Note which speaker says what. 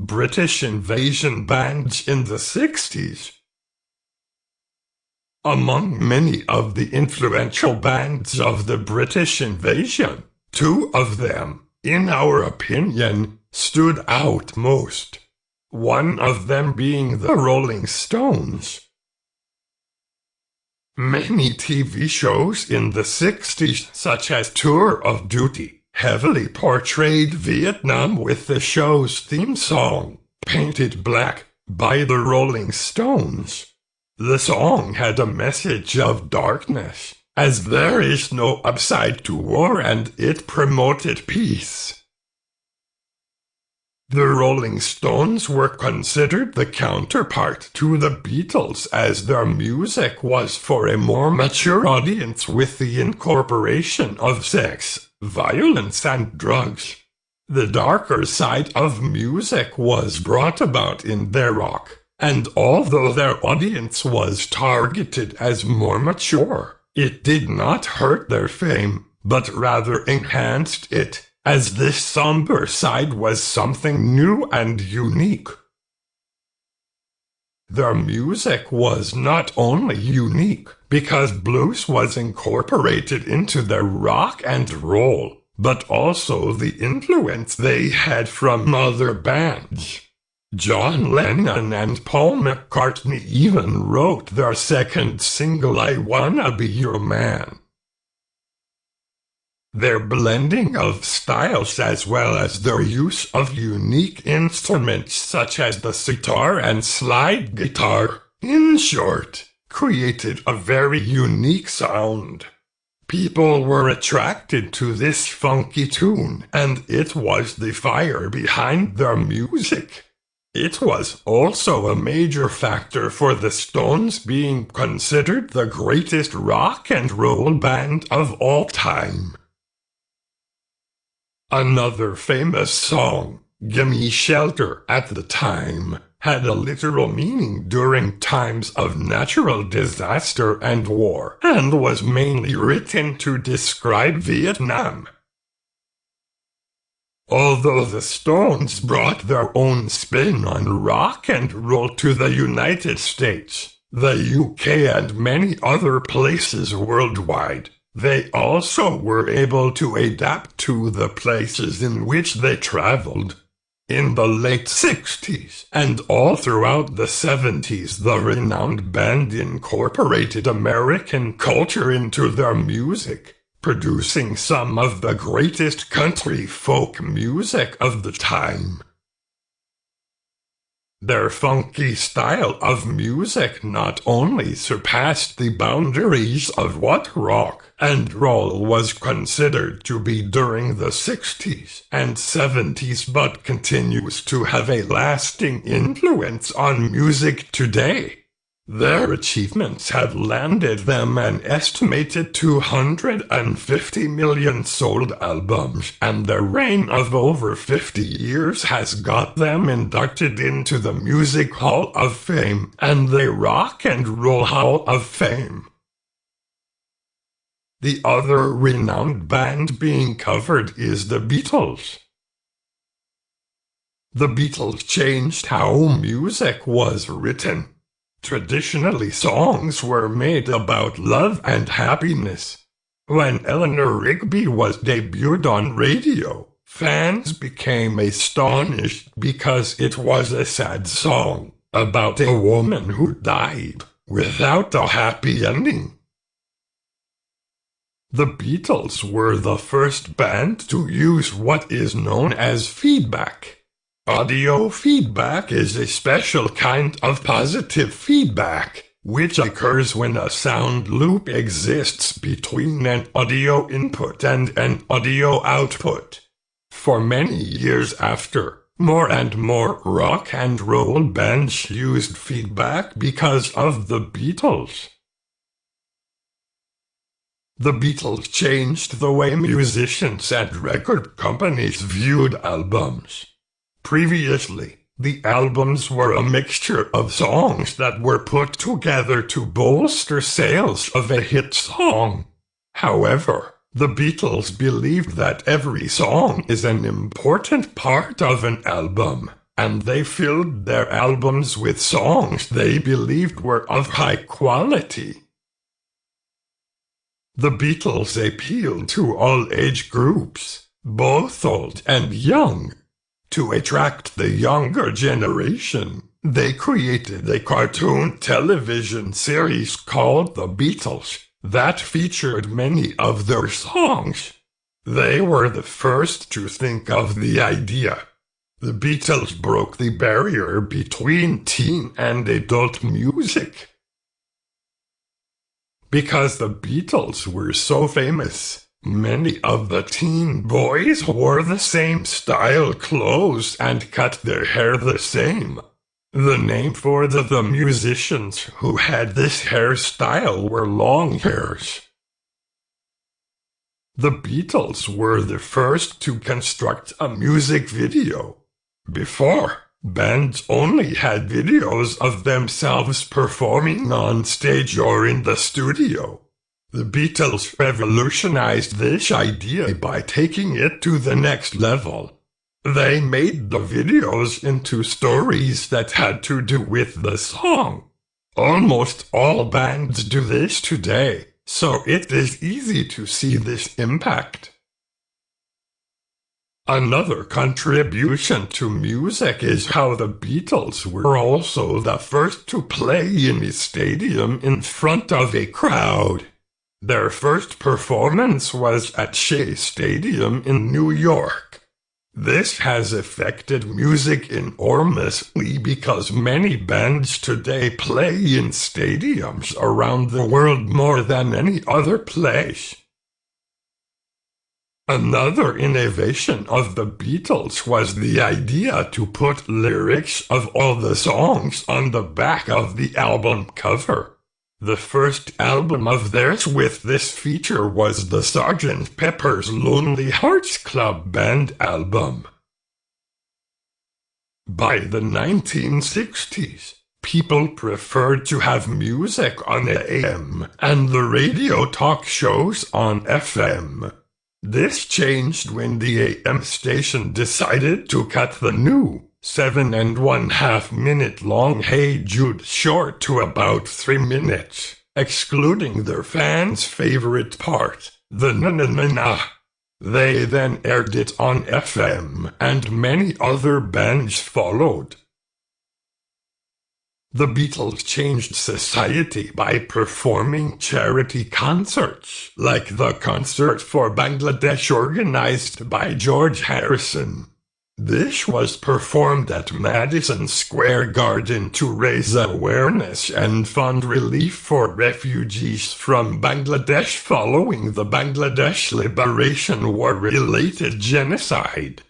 Speaker 1: British invasion bands in the 60s. Among many of the influential bands of the British invasion, two of them, in our opinion, stood out most. One of them being the Rolling Stones. Many TV shows in the 60s, such as Tour of Duty, heavily portrayed Vietnam, with the show's theme song, Painted Black, by the Rolling Stones. The song had a message of darkness, as there is no upside to war, and it promoted peace. The Rolling Stones were considered the counterpart to the Beatles, as their music was for a more mature audience, with the incorporation of sex, violence, and drugs. The darker side of music was brought about in their rock, and although their audience was targeted as more mature, it did not hurt their fame, but rather enhanced it, as this somber side was something new and unique. Their music was not only unique because blues was incorporated into their rock and roll, but also the influence they had from other bands. John Lennon and Paul McCartney even wrote their second single, I Wanna Be Your Man. Their blending of styles, as well as their use of unique instruments such as the sitar and slide guitar, in short, created a very unique sound. People were attracted to this funky tune, and it was the fire behind their music. It was also a major factor for the Stones being considered the greatest rock and roll band of all time. Another famous song, Gimme Shelter, at the time, had a literal meaning during times of natural disaster and war, and was mainly written to describe Vietnam. Although the Stones brought their own spin on rock and roll to the United States, the UK, and many other places worldwide, they also were able to adapt to the places in which they traveled. In the late 60s and all throughout the 70s, the renowned band incorporated American culture into their music, producing some of the greatest country folk music of the time. Their funky style of music not only surpassed the boundaries of what rock and roll was considered to be during the 60s and 70s, but continues to have a lasting influence on music today. Their achievements have landed them an estimated 250 million sold albums, and their reign of over 50 years has got them inducted into the Music Hall of Fame and the Rock and Roll Hall of Fame. The other renowned band being covered is the Beatles. The Beatles changed how music was written. Traditionally, songs were made about love and happiness. When Eleanor Rigby was debuted on radio, fans became astonished because it was a sad song about a woman who died without a happy ending. The Beatles were the first band to use what is known as feedback. Audio feedback is a special kind of positive feedback, which occurs when a sound loop exists between an audio input and an audio output. For many years after, more and more rock and roll bands used feedback because of the Beatles. The Beatles changed the way musicians and record companies viewed albums. Previously, the albums were a mixture of songs that were put together to bolster sales of a hit song. However, the Beatles believed that every song is an important part of an album, and they filled their albums with songs they believed were of high quality. The Beatles appealed to all age groups, both old and young. To attract the younger generation, they created a cartoon television series called The Beatles that featured many of their songs. They were the first to think of the idea. The Beatles broke the barrier between teen and adult music. Because the Beatles were so famous, many of the teen boys wore the same style clothes and cut their hair the same. The name for the musicians who had this hairstyle were long hairs. The Beatles were the first to construct a music video. Before, bands only had videos of themselves performing on stage or in the studio. The Beatles revolutionized this idea by taking it to the next level. They made the videos into stories that had to do with the song. Almost all bands do this today, so it is easy to see this impact. Another contribution to music is how the Beatles were also the first to play in a stadium in front of a crowd. Their first performance was at Shea Stadium in New York. This has affected music enormously because many bands today play in stadiums around the world more than any other place. Another innovation of the Beatles was the idea to put lyrics of all the songs on the back of the album cover. The first album of theirs with this feature was the Sgt. Pepper's Lonely Hearts Club Band album. By the 1960s, people preferred to have music on AM and the radio talk shows on FM. This changed when the AM station decided to cut the new 7.5 minute long Hey Jude short to about 3 minutes, excluding their fans' favorite part, the na-na-na-na. They then aired it on FM, and many other bands followed. The Beatles changed society by performing charity concerts, like the concert for Bangladesh organized by George Harrison. This was performed at Madison Square Garden to raise awareness and fund relief for refugees from Bangladesh following the Bangladesh Liberation War-related genocide.